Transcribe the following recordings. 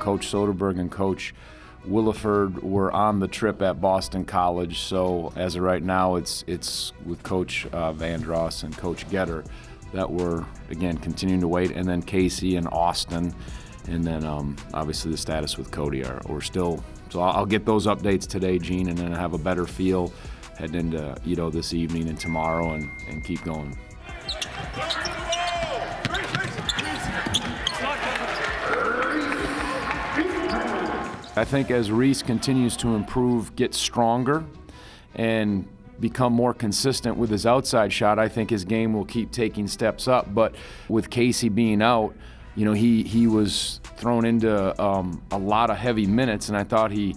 Coach Soderberg and Coach Williford were on the trip at Boston College. So as of right now, it's with Coach Vandross and Coach Getter that we're, again, continuing to wait. And then Casey and Austin. And then obviously the status with Cody we're still. So I'll get those updates today, Gene, and then have a better feel heading into this evening and tomorrow and keep going. I think as Reese continues to improve, get stronger, and become more consistent with his outside shot, I think his game will keep taking steps up. But with Casey being out, he was thrown into a lot of heavy minutes, and I thought he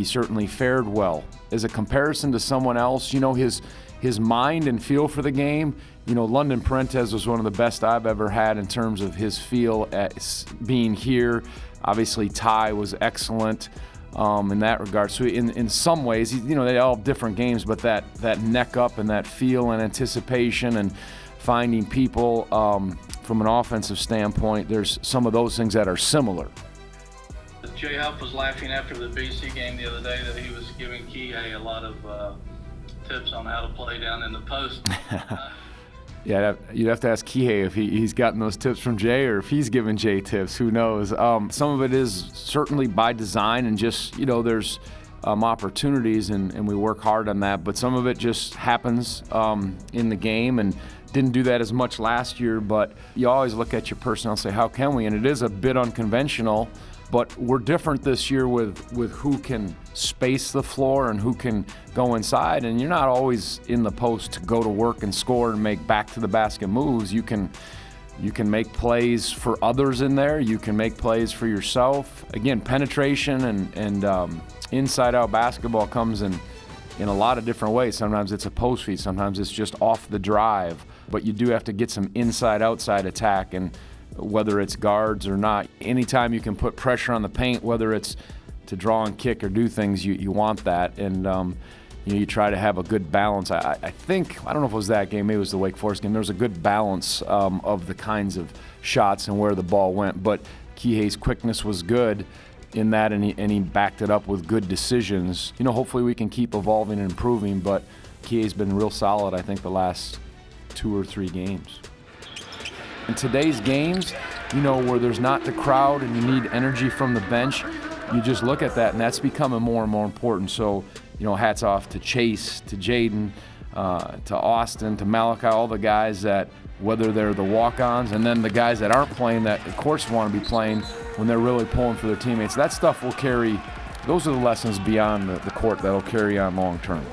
certainly fared well. As a comparison to someone else, his mind and feel for the game, London Parentes was one of the best I've ever had in terms of his feel at being here. Obviously, Ty was excellent in that regard. So in some ways, they all have different games, but that neck up and that feel and anticipation and finding people from an offensive standpoint, there's some of those things that are similar. Jay Huff was laughing after the BC game the other day that he was giving Kihei a lot of tips on how to play down in the post. Yeah, you'd have to ask Kihei if he's gotten those tips from Jay or if he's giving Jay tips. Who knows? Some of it is certainly by design and just, there's opportunities and we work hard on that. But some of it just happens in the game and didn't do that as much last year. But you always look at your personnel and say, how can we? And it is a bit unconventional. But we're different this year with who can space the floor and who can go inside. And you're not always in the post to go to work and score and make back-to-the-basket moves. You can make plays for others in there. You can make plays for yourself. Again, penetration and inside-out basketball comes in a lot of different ways. Sometimes it's a post feed. Sometimes it's just off the drive. But you do have to get some inside-outside attack. And whether it's guards or not, anytime you can put pressure on the paint, whether it's to draw and kick or do things, you want that. And you try to have a good balance. I don't know if it was that game, maybe it was the Wake Forest game. There was a good balance of the kinds of shots and where the ball went. But Kihei's quickness was good in that, and he backed it up with good decisions. Hopefully we can keep evolving and improving, but Kihei's been real solid, I think, the last 2 or 3 games. In today's games, where there's not the crowd and you need energy from the bench, you just look at that, and that's becoming more and more important. So, hats off to Chase, to Jaden, to Austin, to Malachi, all the guys that, whether they're the walk-ons and then the guys that aren't playing that, of course, want to be playing when they're really pulling for their teammates. That stuff will carry, those are the lessons beyond the court that will carry on long term.